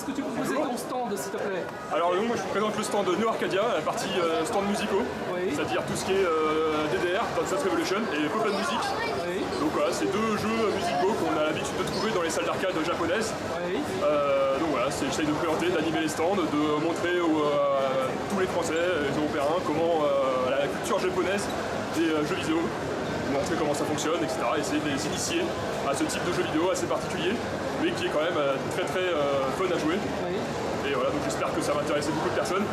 qu'est-ce que tu proposais ton stand, s'il te plaît? Alors moi je vous présente le stand Neo Arcadia, la partie stand musicaux, c'est-à-dire tout ce qui est DDR, Dance Revolution et Pop and Music. Donc voilà, c'est deux jeux musicaux qu'on a l'habitude de trouver dans les salles d'arcade japonaises. Donc voilà, j'essaye de présenter, d'animer les stands, de montrer à tous les Français, les Européens, comment la culture japonaise des jeux vidéo, montrer comment ça fonctionne, etc. Essayer de les initier à ce type de jeu vidéo assez particulier, mais qui est quand même très fun à jouer. Et voilà, donc j'espère que ça va intéresser beaucoup de personnes.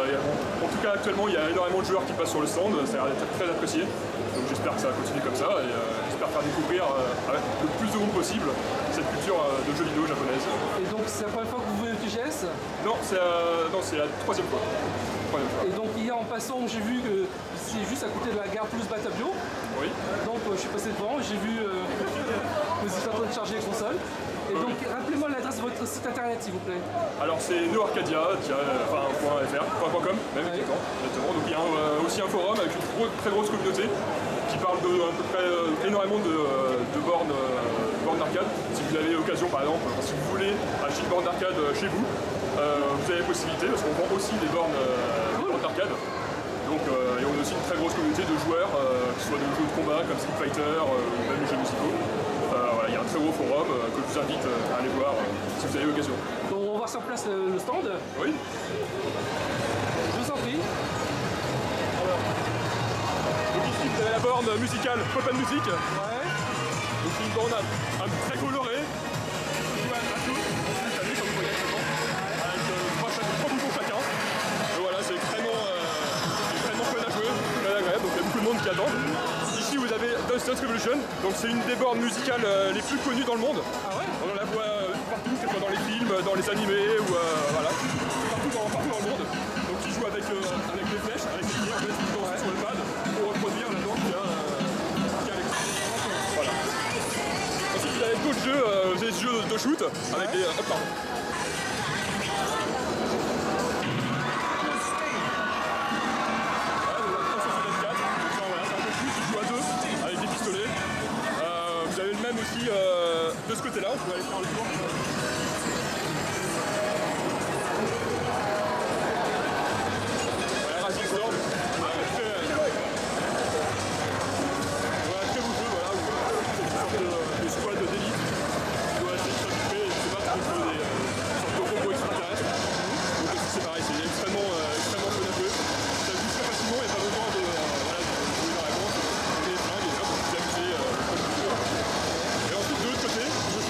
En tout cas, actuellement, il y a énormément de joueurs qui passent sur le stand, ça a l'air d'être très apprécié. Donc j'espère que ça va continuer comme ça et j'espère faire découvrir avec le plus de monde possible cette culture de jeux vidéo japonaise. Et donc c'est la première fois que vous venez au TGS? Non, c'est la troisième fois. Et donc hier en passant, j'ai vu que c'est juste à côté de la gare Toulouse-Batabio. Oui. Donc je suis passé devant, j'ai vu que vous étiez en train de charger les consoles. Et donc rappelez-moi l'adresse de votre site internet s'il vous plaît. Alors c'est neoarcadia.fr.com même exactement. Donc il y a aussi un forum avec une très grosse communauté qui parle de à peu près énormément de bornes d'arcade. Si vous avez l'occasion par exemple, si vous voulez acheter une borne d'arcade chez vous, vous avez la possibilité parce qu'on vend aussi des bornes d'arcade. Donc et on a aussi une très grosse communauté de joueurs, que ce soit de jeux de combat comme Street Fighter ou même les jeux musicaux. Voilà, il y a un très gros forum que je vous invite à aller voir si vous avez l'occasion. Donc on va voir sur place le stand. Oui. Je vous en prie. Alors, donc ici vous avez la borne musicale Pop and Music. Donc une borne très colorée. Qui joue à tout, comme vous voyez actuellement. Avec trois boutons chacun. Et voilà, c'est extrêmement fun à jouer, très agréable, donc il y a beaucoup de monde qui attend. Ici vous avez Dance Revolution, donc c'est une des bornes musicales les plus connues dans le monde. On la voit partout, que ce soit dans les films, dans les animés, ou voilà, partout dans le monde. Donc ils jouent avec des flèches, avec les pieds, en fait, ils dansent sur le pad pour reproduire la danse qu'il y a à l'écran. Voilà. Ensuite vous avez d'autres jeux, des jeux de shoot, avec des... Vous avez le même aussi de ce côté-là, on peut aller faire le tour. Voilà, Rising Storm. Très beau jeu, voilà, où c'est une sorte de squad d'élite qui doit essayer de s'occuper et de se battre contre des sortes de robots extraterrestres. Donc ici c'est pareil, c'est extrêmement fun à jouer. Ça joue très facilement, il n'y a pas besoin de jouer dans la réponse, des flingues et là vous vous amusez comme vous voulez. Et ensuite de l'autre côté, vous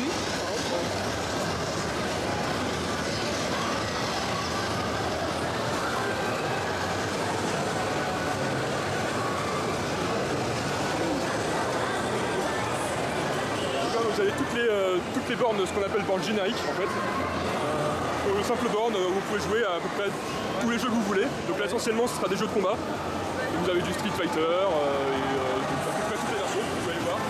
avez toutes les bornes, ce qu'on appelle bornes génériques en fait. Une simple borne où vous pouvez jouer à peu près tous les jeux que vous voulez. Donc là essentiellement ce sera des jeux de combat. Donc, vous avez du Street Fighter et à peu près toutes les versions, vous allez voir.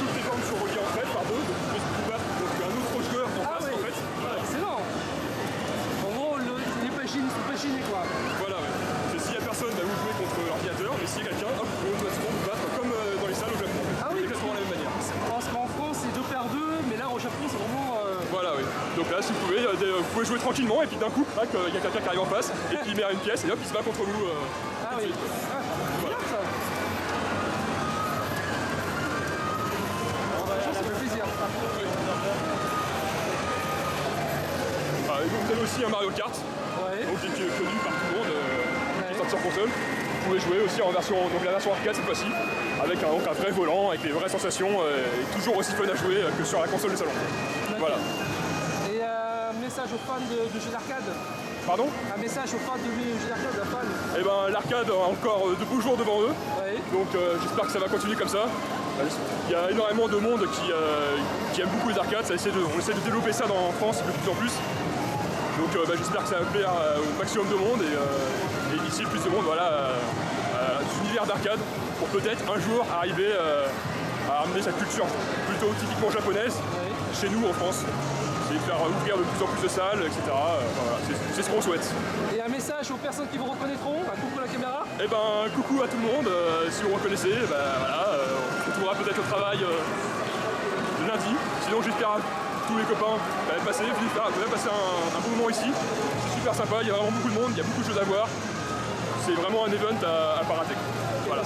Toutes les bornes sont reliées entre elles par deux, donc vous pouvez vous battre contre un autre joueur en face en fait. Voilà. Excellent. En gros les pagines sont paginés quoi. Voilà ouais. S'il n'y a personne, vous jouez contre l'ordinateur, mais s'il y a quelqu'un, hop, vous pouvez automatiquement vous battre comme dans les salles au Japon. Exactement de la même manière. Parce qu'en France c'est 2 par 2, mais là au Japon c'est vraiment... Voilà oui. Donc là si vous pouvez jouer tranquillement et puis d'un coup, il y a quelqu'un qui arrive en face et qui met une pièce et hop il se bat contre vous. Ah oui. Voilà. Ça. Ça fait plaisir. Vous avez aussi un Mario Kart, donc, qui est connu par tout le monde, qui est sorti sur console. Vous pouvez jouer aussi en version, donc la version arcade cette fois-ci, avec un vrai volant, avec des vraies sensations, et toujours aussi fun à jouer que sur la console de salon. Voilà. Et un message aux fans de jeux d'arcade? Pardon? Un message aux fans de jeux d'arcade, à fans? Eh ben l'arcade a encore de beaux jours devant eux, donc j'espère que ça va continuer comme ça. Il y a énormément de monde qui aime beaucoup les arcades, on essaie de développer ça en France de plus en plus. Donc j'espère que ça va plaire au maximum de monde et initier plus de monde voilà, à l'univers d'arcade pour peut-être un jour arriver à amener cette culture plutôt typiquement japonaise chez nous en France. C'est de faire ouvrir de plus en plus de salles, etc. Voilà, c'est ce qu'on souhaite. Et un message aux personnes qui vous reconnaîtront, un coucou à la caméra? Eh ben coucou à tout le monde, si vous reconnaissez, voilà, on retrouvera peut-être au travail lundi, sinon j'espère tous les copains, venez passer un bon moment ici. C'est super sympa, il y a vraiment beaucoup de monde, il y a beaucoup de choses à voir. C'est vraiment un event à pas rater. Voilà.